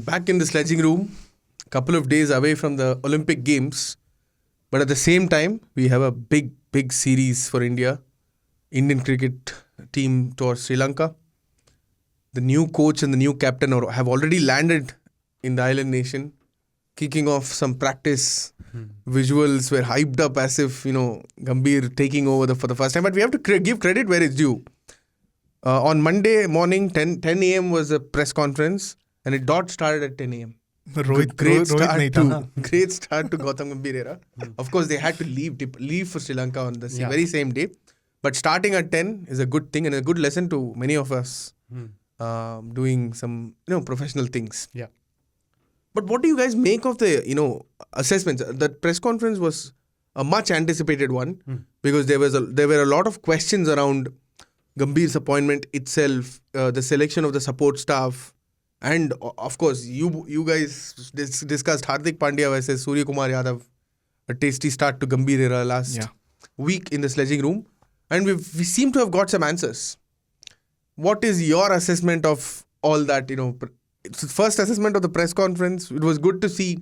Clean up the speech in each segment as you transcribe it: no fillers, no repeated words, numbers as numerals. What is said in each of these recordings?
back in the sledging room, a couple of days away from the Olympic Games. But at the same time, we have a big series for India. Indian cricket team towards Sri Lanka. The new coach and the new captain have already landed in the island nation. Kicking off some practice. Visuals were hyped up as if, Gambhir taking over for the first time. But we have to give credit where it's due. On Monday morning, 10 a.m. was a press conference. And it started at 10 a.m. Great start to Gautam Gambhir era. Of course, they had to leave for Sri Lanka on the very same day. But starting at 10 is a good thing and a good lesson to many of us doing some professional things. Yeah. But what do you guys make of the assessments? That press conference was a much anticipated one because there were a lot of questions around Gambhir's appointment itself, the selection of the support staff. And of course, you guys discussed Hardik Pandya versus Suryakumar Yadav, a tasty start to Gambhir era last week in the sledging room. And we seem to have got some answers. What is your assessment of all that? First assessment of the press conference, it was good to see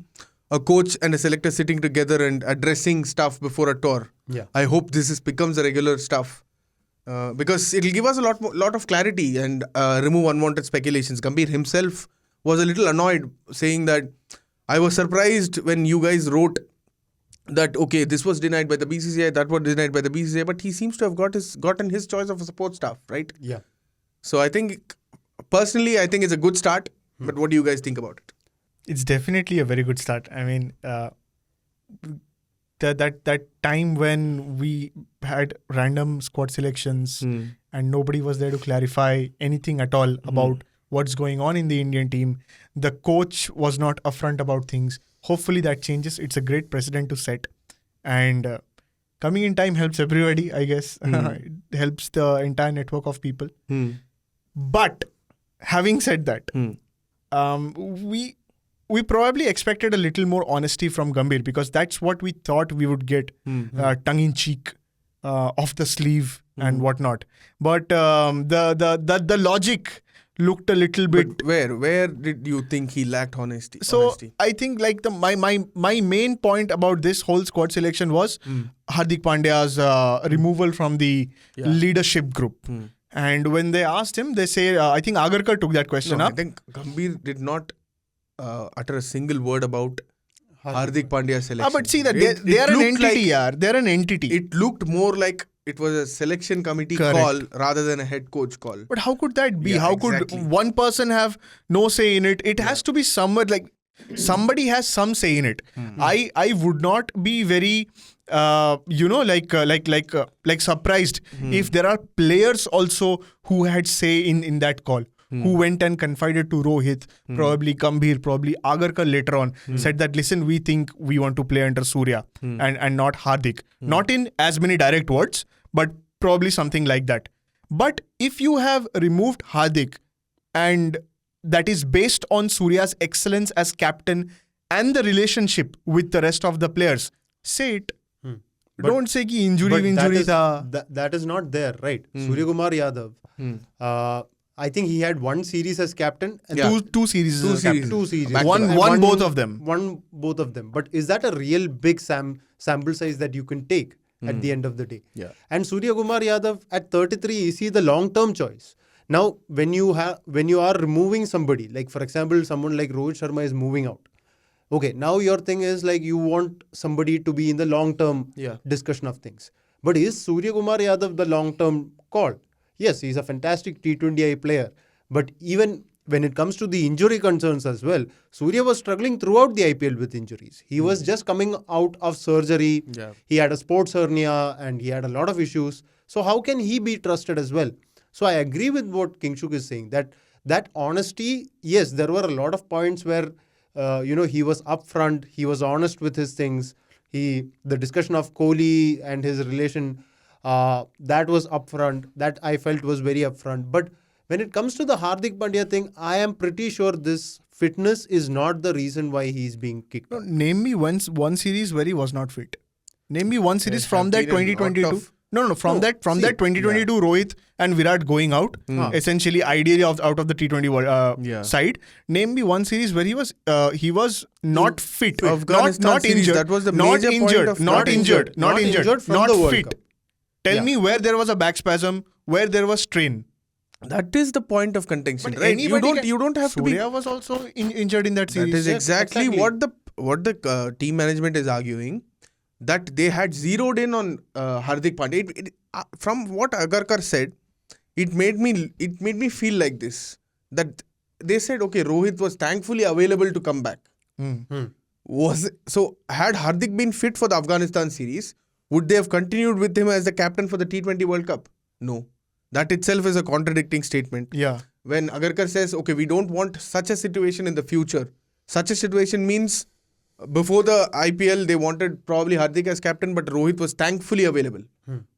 a coach and a selector sitting together and addressing stuff before a tour. Yeah. I hope this becomes a regular stuff. Because it will give us a lot of clarity and remove unwanted speculations. Gambhir himself was a little annoyed, saying that I was surprised when you guys wrote that, okay, this was denied by the BCCI, that was denied by the BCCI, but he seems to have gotten his choice of a support staff, right? Yeah. So I think it's a good start, but what do you guys think about it? It's definitely a very good start. I mean, that time when we had random squad selections and nobody was there to clarify anything at all about what's going on in the Indian team. The coach was not upfront about things. Hopefully that changes. It's a great precedent to set. And coming in time helps everybody, I guess. It helps the entire network of people. But having said that, we probably expected a little more honesty from Gambhir because that's what we thought we would get, tongue-in-cheek, off the sleeve and whatnot. But the logic looked a little bit... But where did you think he lacked honesty? So I think my main point about this whole squad selection was Hardik Pandya's removal from the leadership group. And when they asked him, they say, I think Agarkar took that question up. I think Gambhir did not utter a single word about Hardik Pandya's selection. But see that they are an entity, they're an entity. It looked more like it was a selection committee call rather than a head coach call. But how could that be? Yeah, how exactly. could one person have no say in it? It has to be somewhere like somebody has some say in it. I would not be very surprised if there are players also who had say in that call. Who went and confided to Rohit, probably Gambhir, probably Agarkar later on, said that, listen, we think we want to play under Surya and not Hardik. Not in as many direct words, but probably something like that. But if you have removed Hardik and that is based on Surya's excellence as captain and the relationship with the rest of the players, say it. Don't say ki injury tha. That is not there, right? Suryakumar Yadav. I think he had one series as captain and two series. Two series. One both of them. One both of them. But is that a real big sample size that you can take at the end of the day? Yeah. And Suryakumar Yadav at 33 is he the long-term choice? Now, when you are removing somebody, like for example, someone like Rohit Sharma is moving out. Okay, now your thing is like you want somebody to be in the long-term discussion of things. But is Suryakumar Yadav the long-term call? Yes, he's a fantastic T20I player. But even when it comes to the injury concerns as well, Surya was struggling throughout the IPL with injuries. He was just coming out of surgery. Yeah. He had a sports hernia and he had a lot of issues. So how can he be trusted as well? So I agree with what Kingshuk is saying, that honesty, yes, there were a lot of points where, he was upfront, he was honest with his things. The discussion of Kohli and his relation, that was upfront. That I felt was very upfront. But when it comes to the Hardik Pandya thing, I am pretty sure this fitness is not the reason why he's being kicked. No, name me one series where he was not fit. Name me one series from that 2022. No. From that 2022 Rohit and Virat going out, essentially ideally out of the T20 side. Name me one series where he was not fit, Afghanistan not series, injured, that was the not major point injured, of not injured, Not injured from the World fit. Cup. Tell me where there was a back spasm, where there was strain. That is the point of contention, But right? You anybody don't have to be. Surya was also injured in that That series. is Yes, exactly exactly. what the team management is arguing, that they had zeroed in on Hardik Pandya. From what Agarkar said, it made me feel like this, that they said, okay, Rohit was thankfully available to come back. Had Hardik been fit for the Afghanistan series, would they have continued with him as the captain for the T20 World Cup? No. That itself is a contradicting statement. Yeah. When Agarkar says, okay, we don't want such a situation in the future. Such a situation means before the IPL, they wanted probably Hardik as captain, but Rohit was thankfully available.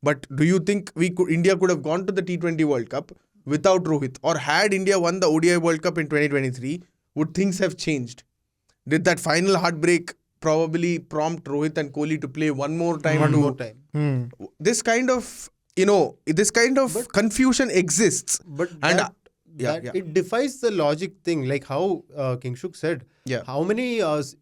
But do you think India could have gone to the T20 World Cup without Rohit? Or had India won the ODI World Cup in 2023, would things have changed? Did that final heartbreak probably prompt Rohit and Kohli to play one more time? One more time. This kind of, confusion exists. But And, it defies the logic thing, like how Kingshuk said. Yeah. How many obviously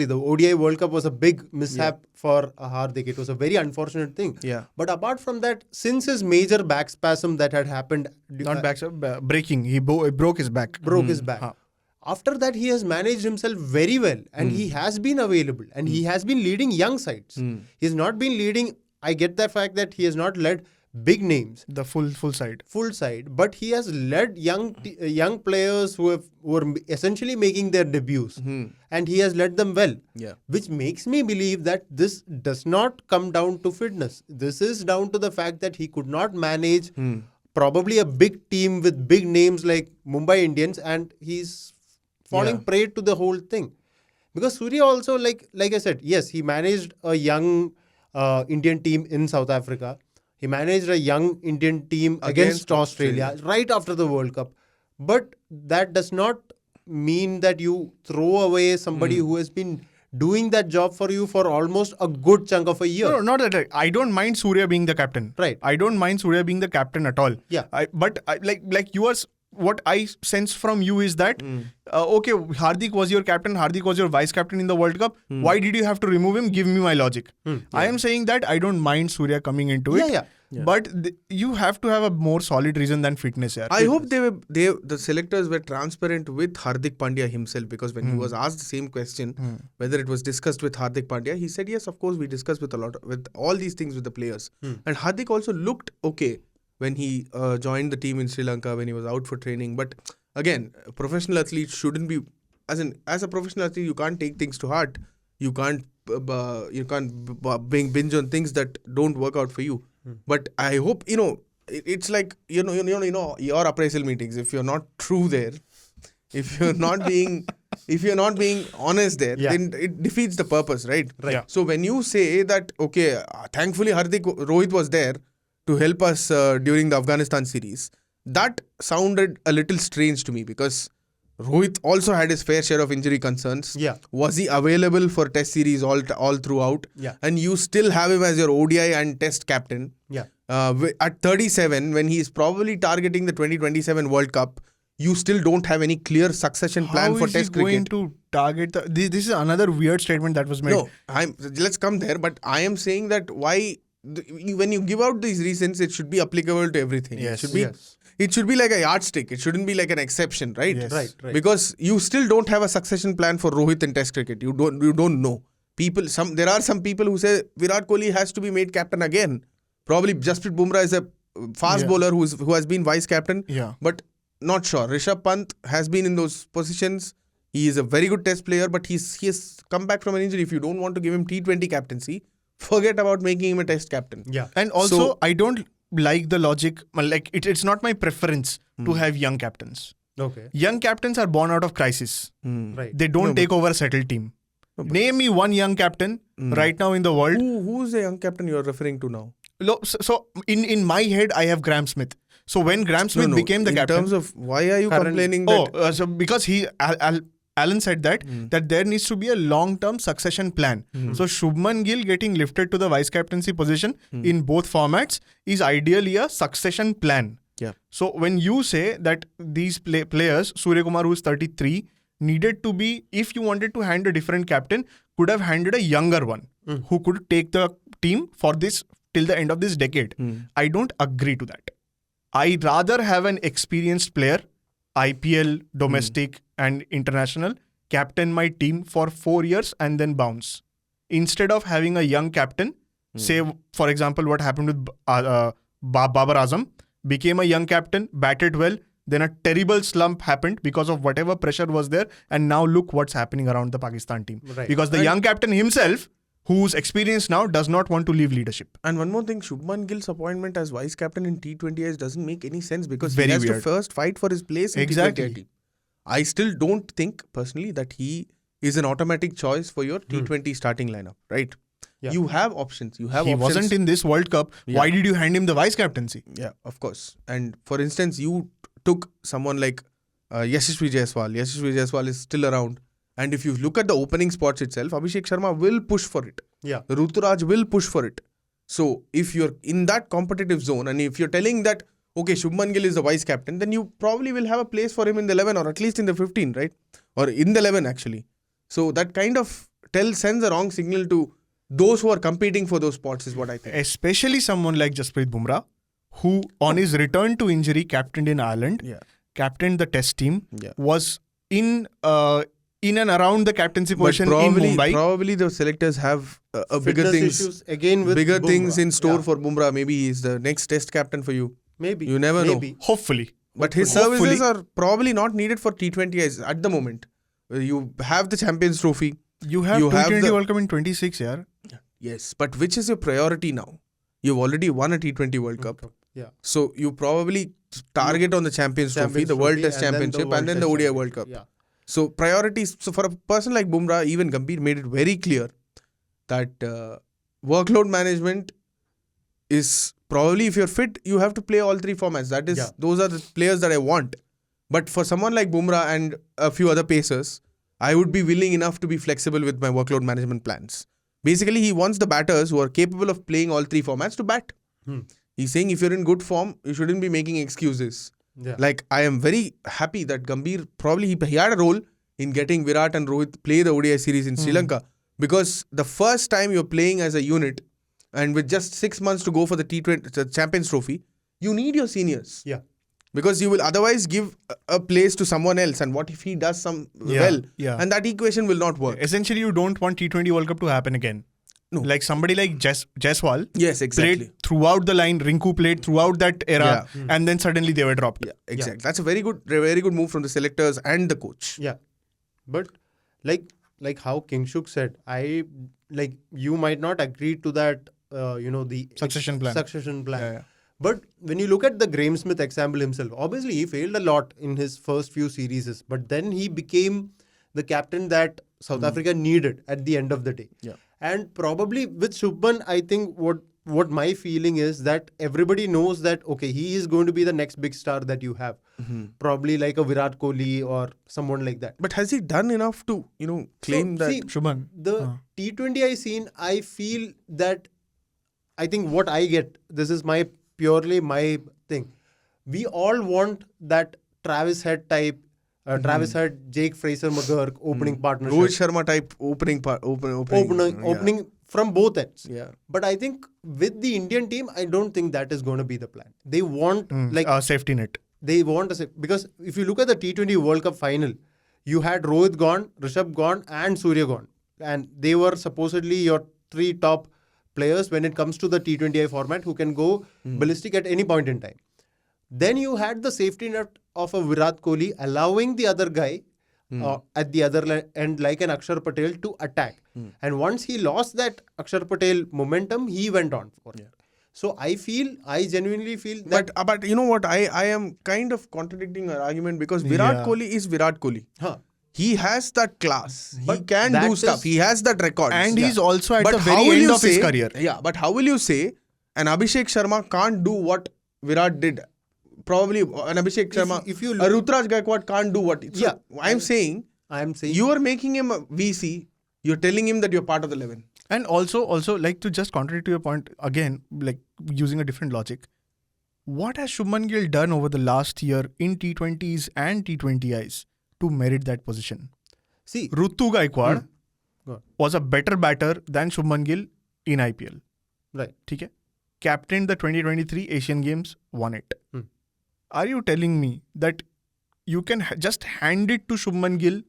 the ODI World Cup was a big mishap for Hardik. It was a very unfortunate thing. Yeah. But apart from that, since his major back spasm that had happened, Breaking. He broke his back. broke his back. After that, he has managed himself very well, and he has been available, and he has been leading young sides. He's not been leading. I get the fact that he has not led big names, The full side, but he has led young players who are essentially making their debuts, and he has led them well. Yeah. Which makes me believe that this does not come down to fitness. This is down to the fact that he could not manage probably a big team with big names like Mumbai Indians, and he's falling prey to the whole thing. Because Surya also, like I said, yes, he managed a young Indian team in South Africa. He managed a young Indian team against Australia right after the World Cup. But that does not mean that you throw away somebody who has been doing that job for you for almost a good chunk of a year. No, not that. I don't mind Surya being the captain. Right. I don't mind Surya being the captain at all. Yeah. But like you are. What I sense from you is that, okay, Hardik was your captain, Hardik was your vice captain in the World Cup. Why did you have to remove him? Give me my logic. I am saying that I don't mind Surya coming into it. Yeah. But you have to have a more solid reason than fitness. Yaar. I hope the selectors were transparent with Hardik Pandya himself, because when he was asked the same question, whether it was discussed with Hardik Pandya, he said, yes, of course, we discussed with all these things with the players. And Hardik also looked okay when he joined the team in Sri Lanka, when he was out for training. But again, a professional athlete shouldn't be, as a professional athlete, you can't take things to heart. You can't binge on things that don't work out for you. But I hope, it's like, your appraisal meetings, if you're not true there, if you're not being honest there, then it defeats the purpose, right? Yeah. So when you say that, okay, thankfully Rohit was there to help us during the Afghanistan series, that sounded a little strange to me, because Rohit also had his fair share of injury concerns. Yeah. Was he available for test series all throughout? Yeah. And you still have him as your ODI and test captain. Yeah. At 37, when he is probably targeting the 2027 World Cup, you still don't have any clear succession plan for test cricket. How is he going to target this is another weird statement that was made. No, let's come there, but I am saying that when you give out these reasons, it should be applicable to everything. Yes. It should be like a yardstick. It shouldn't be like an exception, right? Yes. Right. Because you still don't have a succession plan for Rohit in Test cricket. You don't know. There are some people who say Virat Kohli has to be made captain again. Probably Jasprit Bumrah is a fast bowler who has been vice captain. Yeah. But not sure. Rishabh Pant has been in those positions. He is a very good test player, but he has come back from an injury. If you don't want to give him T20 captaincy, forget about making him a test captain. Yeah. And also, I don't like the logic. Like it's not my preference to have young captains. Okay. Young captains are born out of crisis. Right. They don't take over a settled team. Name me one young captain right now in the world. Who's the young captain you are referring to now? So in my head, I have Graham Smith. So when Graham Smith became the captain, in terms of why are you complaining that? so because Alan said that there needs to be a long-term succession plan. So Shubman Gill getting lifted to the vice captaincy position in both formats is ideally a succession plan. Yeah. So when you say that these players, Suryakumar, who is 33, needed to be, if you wanted to hand a different captain, could have handed a younger one who could take the team for this till the end of this decade. I don't agree to that. I rather have an experienced player, IPL, domestic and international, captain my team for 4 years and then bounce. Instead of having a young captain, say for example what happened with Babar Azam, became a young captain, batted well, then a terrible slump happened because of whatever pressure was there, and now look what's happening around the Pakistan team. Right. Because the young captain himself, who's experienced now, does not want to leave leadership. And one more thing, Shubman Gill's appointment as vice captain in T20Is doesn't make any sense because Very he has weird. to first fight for his place in Exactly. T20I team. I still don't think personally that he is an automatic choice for your T20 starting lineup, right? Yeah. You have options. You have He options. wasn't in this World Cup. Why did you hand him the vice captaincy? Yeah, of course. And for instance, you took someone like Yashasvi Jaiswal. Yashasvi Jaiswal is still around. And if you look at the opening spots itself, Abhishek Sharma will push for it. Yeah. Ruturaj will push for it. So if you're in that competitive zone and if you're telling that, okay, Shubman Gill is the vice captain, then you probably will have a place for him in the 11 or at least in the 15, right? Or in the 11 actually. So that kind of sends a wrong signal to those who are competing for those spots is what I think. Especially someone like Jasprit Bumrah, who on his return to injury captained in Ireland, captained the test team, was in and around the captaincy position in Mumbai. Probably the selectors have bigger things issues again with bigger Bumrah. things in store for Bumrah. Maybe he's the next test captain for you. Maybe. You never know. Hopefully. But his services are probably not needed for T20Is at the moment. You have the Champions Trophy. You have T20 World Cup in 26, yaar. Yes, but which is your priority now? You've already won a T20 World Cup. Yeah. So you probably target on the Champions Trophy, the World Test Championship and then the ODI World Cup. Yeah. So priorities. So for a person like Bumrah, even Gambhir made it very clear that workload management is probably, if you're fit, you have to play all three formats. That is, those are the players that I want. But for someone like Bumrah and a few other pacers, I would be willing enough to be flexible with my workload management plans. Basically, he wants the batters who are capable of playing all three formats to bat. He's saying if you're in good form, you shouldn't be making excuses. Yeah. Like, I am very happy that Gambhir probably he had a role in getting Virat and Rohit play the ODI series in Sri Lanka. Because the first time you're playing as a unit and with just 6 months to go for the T20 the Champions Trophy, you need your seniors. Yeah. Because you will otherwise give a place to someone else. And what if he does some well? Yeah. And that equation will not work. Essentially, you don't want T20 World Cup to happen again. No. Like somebody like Jaiswal Yes, exactly. played throughout the line. Rinku played throughout that era, and then suddenly they were dropped. Yeah, exactly. That's a very good move from the selectors and the coach. Yeah. But like how Kingshuk said, you might not agree to that, the Succession plan. Yeah. But when you look at the Graeme Smith example himself, obviously he failed a lot in his first few series, but then he became the captain that South Africa needed at the end of the day. Yeah. And probably with Shubman, I think what my feeling is that everybody knows that, okay, he is going to be the next big star that you have. Probably like a Virat Kohli or someone like that. But has he done enough to, claim that? See, Shubman. The T20I scene, I feel that, I think what I get, this is purely my thing. We all want that Travis Head type, Travis Head, Jake Fraser-McGurk opening partnership. Rohit Sharma type opening from both ends. Yeah. But I think with the Indian team, I don't think that is going to be the plan. They want a safety net. They want because if you look at the T20 World Cup final, you had Rohit gone, Rishabh gone, and Surya gone, and they were supposedly your three top players when it comes to the T20I format who can go ballistic at any point in time. Then you had the safety net of a Virat Kohli allowing the other guy at the other end, like an Akshar Patel, to attack. And once he lost that Akshar Patel momentum, he went on for it. So I genuinely feel that... But you know what? I am kind of contradicting her argument because Virat Kohli is Virat Kohli. He has that class. He can do stuff. He has that record. And he's also at the very end of his career. Yeah, but how will you say an Abhishek Sharma can't do what Virat did? Probably an Abhishek Sharma, if you a Ruturaj Gaikwad can't do what... So I'm saying I'm saying You are making him a VC. You're telling him that you're part of the 11. And also, like to just contradict to your point again, like using a different logic. What has Shubman Gill done over the last year in T20s and T20Is to merit that position? see Rutu Gaikwad Go on. was a better batter than Shubman Gill in IPL. right. Okay? Captained the 2023 Asian Games, won it. Hmm. Are you telling me that you can just hand it to Shubman Gill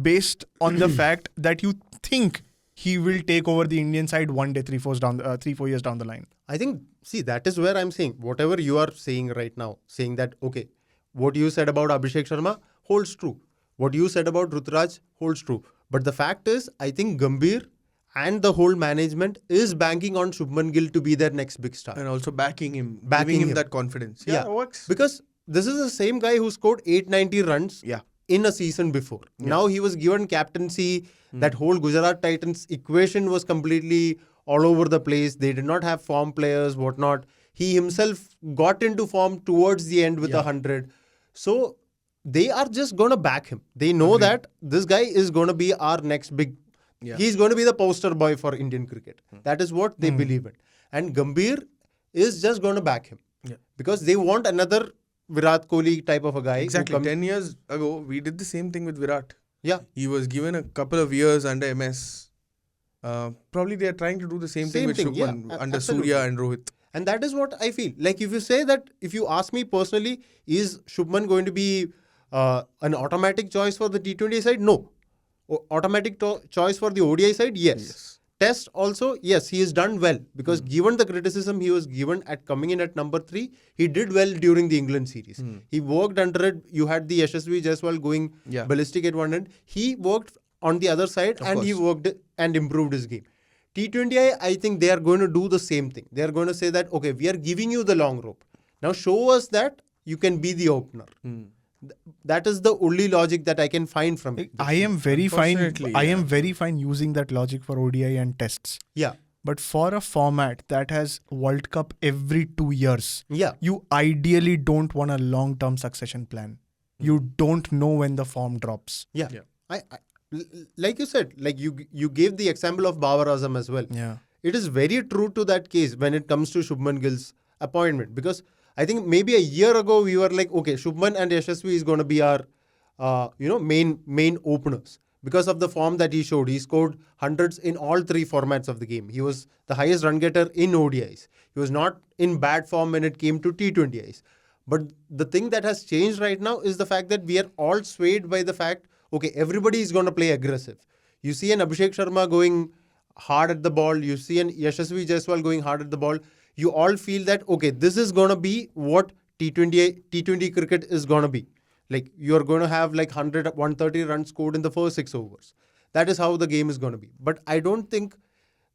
based on the fact that you think he will take over the Indian side one day, 3-4 years down the line? I think, see, that is where I'm saying, whatever you are saying right now, saying that, okay, what you said about Abhishek Sharma holds true. What you said about Ruturaj holds true. But the fact is, I think Gambhir and the whole management is banking on Shubman Gill to be their next big star. And also backing him. Backing giving him him. that confidence. Yeah, it works. Because this is the same guy who scored 890 runs Yeah. in a season before. Now he was given captaincy. That whole Gujarat Titans equation was completely all over the place. They did not have form players, whatnot. He himself got into form towards the end with 100. So they are just going to back him. They know that this guy is going to be our next big. Yeah. He's going to be the poster boy for Indian cricket. That is what they believe in. And Gambhir is just going to back him. Yeah. Because they want another Virat Kohli type of a guy. who Exactly. comes- 10 years ago, we did the same thing with Virat. Yeah. He was given a couple of years under MS. Probably they are trying to do the same thing with Shubman under absolutely. Surya and Rohit. And that is what I feel. Like if you say that, if you ask me personally, is Shubman going to be an automatic choice for the T20 side? No. Automatic choice for the ODI side? Yes. Test also, yes, he has done well. Because given the criticism he was given at coming in at number 3, he did well during the England series. He worked under it. You had the Yashasvi Jaiswal going ballistic at one end. He worked on the other side and he worked and improved his game. T20I, I think they are going to do the same thing. They are going to say that, okay, we are giving you the long rope. Now show us that you can be the opener. That is the only logic that I can find from it. I am very fine. Unfortunately, I am very fine using that logic for ODI and tests. Yeah. But for a format that has World Cup every 2 years, Yeah. you ideally don't want a long-term succession plan. You don't know when the form drops. Yeah. Like you said, like you gave the example of Babar Azam as well. Yeah. It is very true to that case when it comes to Shubman Gill's appointment. Because I think maybe a year ago we were like, okay, Shubman and Yashasvi is going to be our main openers. Because of the form that he showed. He scored hundreds in all 3 formats of the game. He was the highest run getter in ODIs. He was not in bad form when it came to T20Is. But the thing that has changed right now is the fact that we are all swayed by the fact, okay, everybody is going to play aggressive. You see an Abhishek Sharma going hard at the ball. You see an Yashasvi Jaiswal going hard at the ball. You all feel that, okay, this is going to be what T20 cricket is going to be. Like, you're going to have like 100, 130 runs scored in the first 6 overs. That is how the game is going to be. But I don't think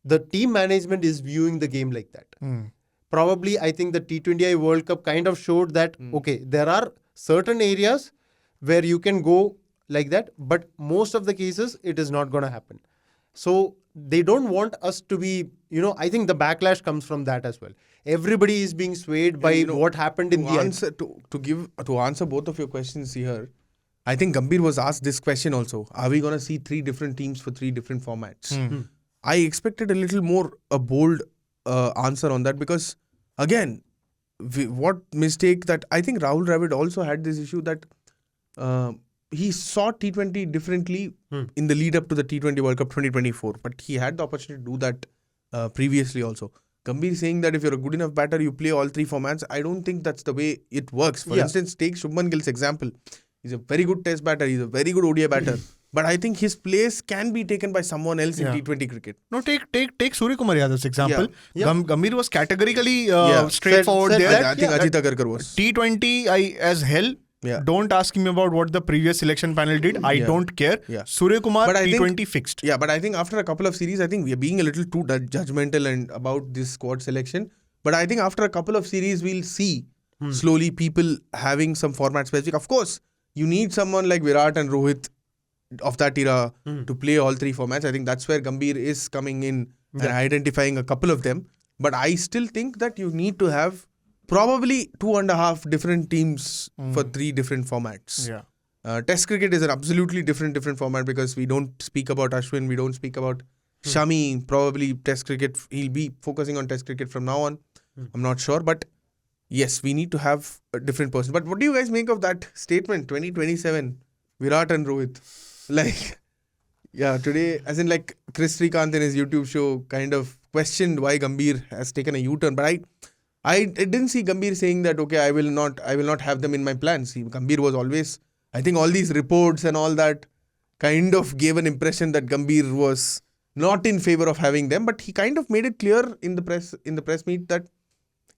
the team management is viewing the game like that. Probably, I think the T20I World Cup kind of showed that, okay, there are certain areas where you can go like that, but most of the cases, it is not going to happen. So they don't want us to be, I think the backlash comes from that as well. Everybody is being swayed by what happened in the answer to answer both of your questions here. I think Gambhir was asked this question also. Are we going to see 3 different teams for 3 different formats? I expected a little more a bold answer on that because again, what mistake that I think Rahul Dravid also had this issue that he saw T20 differently in the lead up to the T20 World Cup 2024, but he had the opportunity to do that previously also. Gambhir saying that if you're a good enough batter, you play all 3 formats. I don't think that's the way it works. For instance, take Shubman Gill's example. He's a very good test batter. He's a very good ODI batter. But I think his place can be taken by someone else in T20 cricket. No, take Suryakumar Yadav's example. Yeah. Gambhir was categorically straightforward said there. that, I think Ajit Agarkar was. T20 as hell. Yeah. Don't ask me about what the previous selection panel did. I don't care. Yeah. Suryakumar But I T20 think- fixed. Yeah, but I think after a couple of series, I think we are being a little too judgmental and about this squad selection. But I think after a couple of series, we'll see slowly people having some format specific. Of course, you need someone like Virat and Rohit of that era to play all 3 formats. I think that's where Gambhir is coming in and identifying a couple of them. But I still think that you need to have probably 2.5 different teams for 3 different formats. Yeah. Test cricket is an absolutely different format because we don't speak about Ashwin, we don't speak about Shami. Probably Test cricket, he'll be focusing on Test cricket from now on. I'm not sure, but yes, we need to have a different person. But what do you guys make of that statement? 2027, Virat and Rohit. Like, yeah, today, as in like Chris Srikanth in his YouTube show kind of questioned why Gambhir has taken a U-turn. But I didn't see Gambhir saying that, okay, I will not have them in my plans. Gambhir was always, I think all these reports and all that kind of gave an impression that Gambhir was not in favor of having them. But he kind of made it clear in the press meet that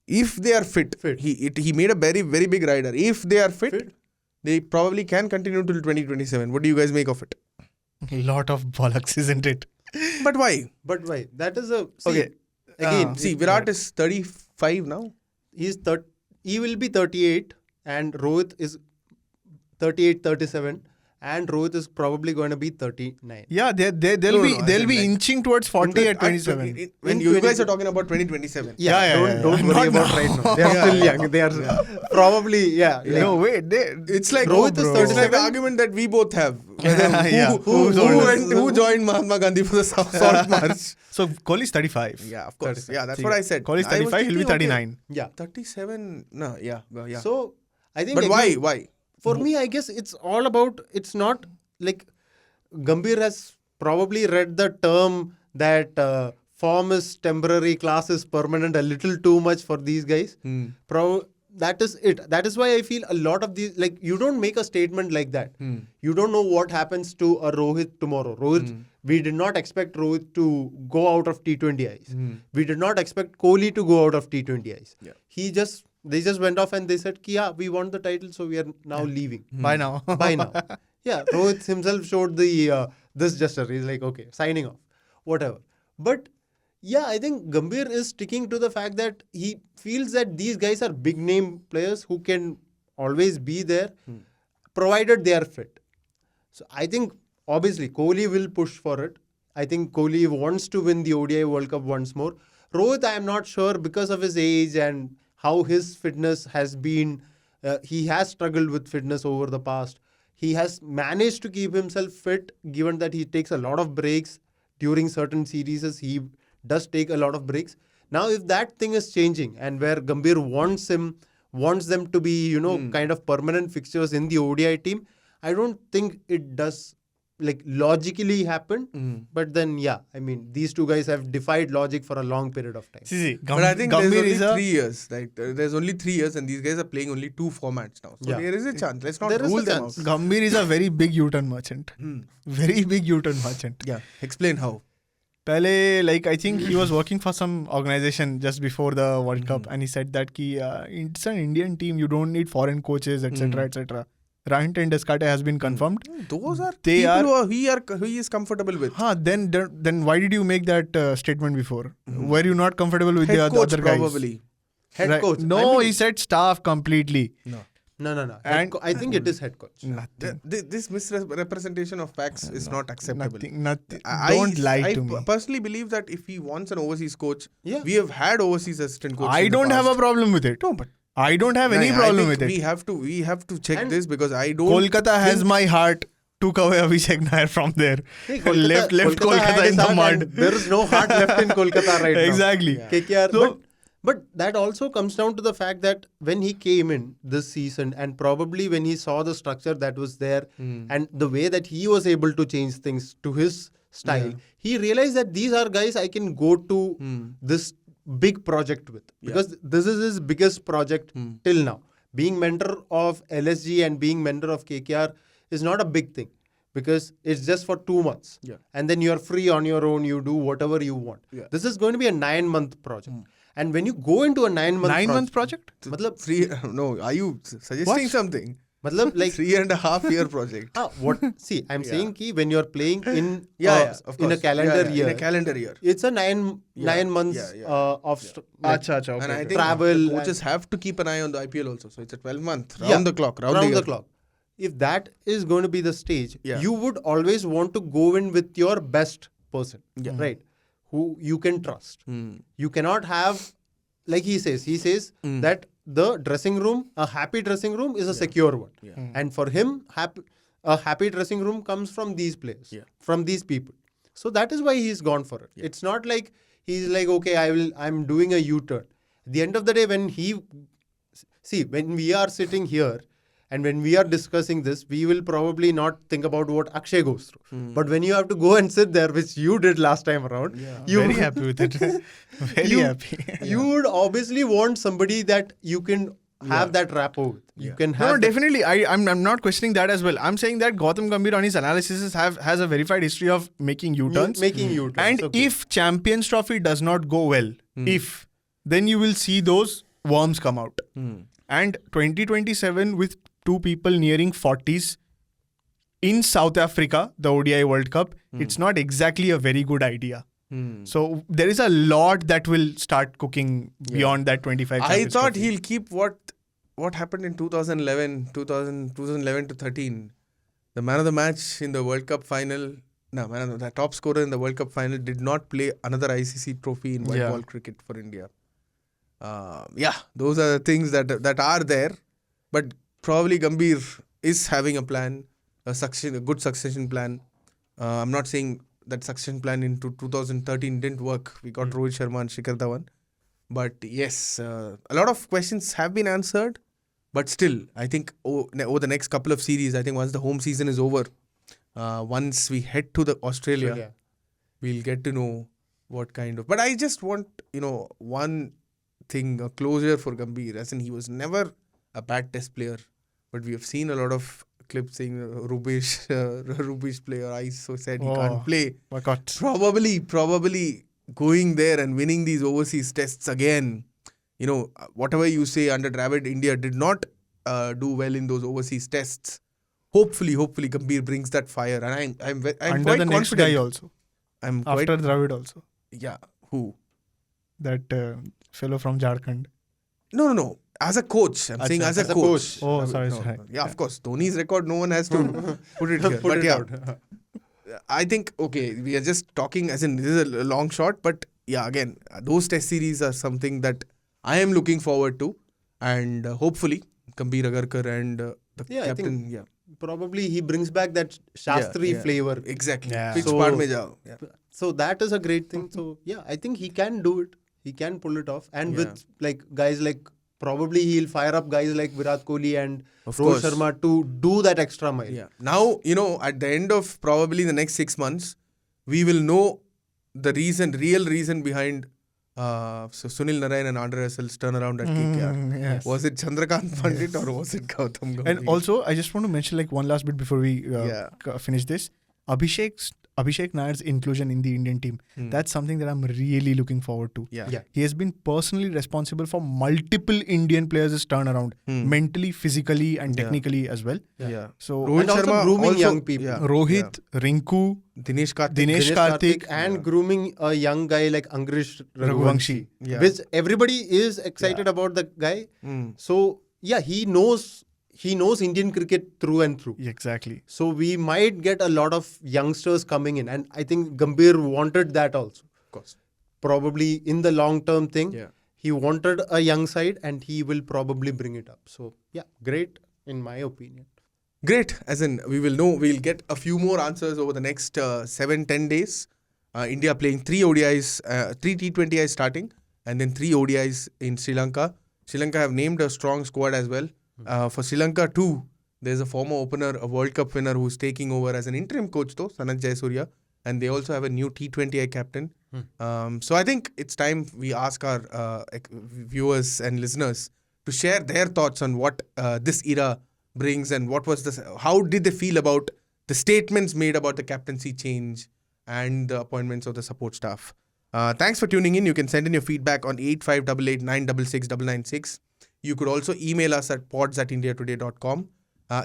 if they are fit. He made a very, very big rider. If they are fit, they probably can continue till 2027. What do you guys make of it? A lot of bollocks, isn't it? But why? That is a... See, Okay. Again, Virat is 35 now. He will be 38 and Rohit is 38, 37 and Rohit is probably going to be 39. Yeah, they'll be inching towards 40 at 27. When you guys are talking about 2027. Don't worry about right now. They are still young. They are probably, No, wait. It's like Rohit is it's like 37. the argument that we both have. Who Who joined Mahatma Gandhi for the Salt March? So Kohli is 35. Yeah, of course. 35. Yeah, that's what I said. Kohli is I was 35, he'll be thinking, 39. Yeah. 37. No, yeah. So, I think... But again, why? For me, I guess it's all about... It's not like... Gambhir has probably read the term that form is temporary, class is permanent a little too much for these guys. That is it. That is why I feel a lot of these... Like, you don't make a statement like that. You don't know what happens to a Rohit tomorrow. We did not expect Rohit to go out of T20Is. We did not expect Kohli to go out of T20Is. Yeah. They just went off and they said, yeah, we won the title, so we are now leaving. By now. Yeah, Rohit himself showed the this gesture. He's like, okay, signing off, whatever. But yeah, I think Gambhir is sticking to the fact that he feels that these guys are big name players who can always be there, provided they are fit. So I think obviously Kohli will push for it. I think Kohli wants to win the ODI World Cup once more. Rohit, I am not sure because of his age and how his fitness has been. He has struggled with fitness over the past. He has managed to keep himself fit, given that he takes a lot of breaks during certain series. He does take a lot of breaks. Now, if that thing is changing and where Gambhir wants them to be, kind of permanent fixtures in the ODI team, I don't think it does like logically happen. But then, yeah, I mean, these two guys have defied logic for a long period of time. But I think there's only 3 years. Like there's only 3 years, and these guys are playing only 2 formats now. So there is a chance. Let's not rule them out. Gambhir is a very big U-turn merchant. Very big U-turn merchant. Yeah. Explain how. I think he was working for some organization just before the World Cup, and he said that it's an Indian team. You don't need foreign coaches, etc., etc. Rahint and Descartes has been confirmed. Those are people who he is comfortable with. Then why did you make that statement before? Were you not comfortable with the other guys? Probably. Head coach. No, he said staff completely. No. And I think it is head coach. Nothing. This misrepresentation of facts is not acceptable. Nothing. Don't lie to me. I personally believe that if he wants an overseas coach, we have had overseas assistant coaches. I don't have a problem with it. No, but I don't have any problem with it. We have to check this because I don't. Kolkata has my heart. Took away Abhishek Nair from there. Hey, left Kolkata in the mud. There is no heart left in Kolkata right now. Exactly. KKR. So, but that also comes down to the fact that when he came in this season and probably when he saw the structure that was there and the way that he was able to change things to his style, he realized that these are guys I can go to this big project with. Because this is his biggest project till now. Being mentor of LSG and being mentor of KKR is not a big thing. Because it's just for 2 months. And then you're free on your own. You do whatever you want. This is going to be a 9-month project. And when you go into a 9-month project? No, are you suggesting something? Like 3.5 year project. See, I'm saying ki when you're playing in in a calendar year. In a calendar year. It's a 9 months of And I think travel. coaches have to keep an eye on the IPL also. So it's a 12-month round the clock. Round the clock. If that is going to be the stage, you would always want to go in with your best person, right? Who you can trust. You cannot have, like he says that the dressing room, a happy dressing room is a secure one. And for him, a happy dressing room comes from these players, from these people. So that is why he's gone for it. It's not like he's like, okay, I'm doing a U-turn. At the end of the day, when we are sitting here and when we are discussing this, we will probably not think about what Akshay goes through. But when you have to go and sit there, which you did last time around, you Very happy with it. Very happy. You would obviously want somebody that you can have that rapport with. You can have No, definitely. I'm not questioning that as well. I'm saying that Gautam Gambhir on his analysis has a verified history of making U-turns. Making U-turns. And Okay. if Champions Trophy does not go well, then you will see those worms come out. And 2027 with two people nearing 40s in South Africa, the ODI World Cup, it's not exactly a very good idea. So there is a lot that will start cooking beyond that 25. I Champions thought Trophy. he'll keep what happened in 2011 to 13. The man of the match in the World Cup final, the top scorer in the World Cup final did not play another ICC trophy in white ball cricket for India. Those are the things that are there. But probably Gambhir is having a plan, a good succession plan. I'm not saying that succession plan into 2013 didn't work. We got Rohit Sharma and Shikhar Dhawan. But yes, a lot of questions have been answered. But still, I think over the next couple of series, I think once the home season is over, once we head to the Australia, we'll get to know what kind of... But I just want, one thing, a closure for Gambhir. As in, he was never a bad test player. But we have seen a lot of clips saying Rubish player, I so said he can't play. My God. Probably going there and winning these overseas tests again. Whatever you say, under Dravid, India did not do well in those overseas tests. Hopefully, Gambhir brings that fire. And I'm Under quite the next confident. guy also. After Dravid also. Yeah, who? That fellow from Jharkhand. No. As a coach, I'm saying as a coach. Oh, sorry. Yeah, of course. Dhoni's record, no one has to put it here. I think, we are just talking as in this is a long shot. But again, those test series are something that I am looking forward to. And hopefully, Gambhir Agarkar and the captain. Probably he brings back that Shastri flavor. Exactly. Yeah. Pitch paar mein jao. So that is a great thing. So I think he can do it. He can pull it off. And with guys like, probably he'll fire up guys like Virat Kohli and Rohit Sharma to do that extra mile. Yeah. Now, at the end of probably the next 6 months, we will know the real reason behind Sunil Narayan and Andre Russell's turnaround at KKR. Yes. Was it Chandrakant Pandit or was it Gautam Gambhir? And also, I just want to mention one last bit before we finish this. Abhishek Nair's inclusion in the Indian team. That's something that I'm really looking forward to. Yeah. He has been personally responsible for multiple Indian players' turnaround, mentally, physically, and technically as well. Yeah. So And also grooming young people. Yeah. Rohit, Rinku, Dinesh Dinesh Karthik, and grooming a young guy like Angrish Raghuvanshi. Raghuvanshi. Which everybody is excited about the guy. So he knows Indian cricket through and through. Exactly. So we might get a lot of youngsters coming in. And I think Gambhir wanted that also. Of course. Probably in the long-term thing, he wanted a young side and he will probably bring it up. So, great in my opinion. Great. As in, we'll get a few more answers over the next 7-10 days. India playing 3 ODIs, 3 T20Is starting, and then 3 ODIs in Sri Lanka. Sri Lanka have named a strong squad as well. For Sri Lanka too, there's a former opener, a World Cup winner who's taking over as an interim coach though, Sanat Surya, and they also have a new T20I captain. So I think it's time we ask our viewers and listeners to share their thoughts on what this era brings and how did they feel about the statements made about the captaincy change and the appointments of the support staff. Thanks for tuning in. You can send in your feedback on 8588 966 996. You could also email us at pods@indiatoday.com.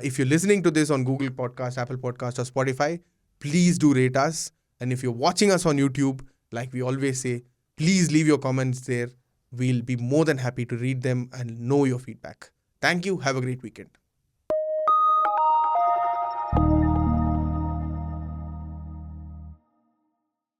If you're listening to this on Google Podcast, Apple Podcast or Spotify, please do rate us. And if you're watching us on YouTube, like we always say, please leave your comments there. We'll be more than happy to read them and know your feedback. Thank you. Have a great weekend.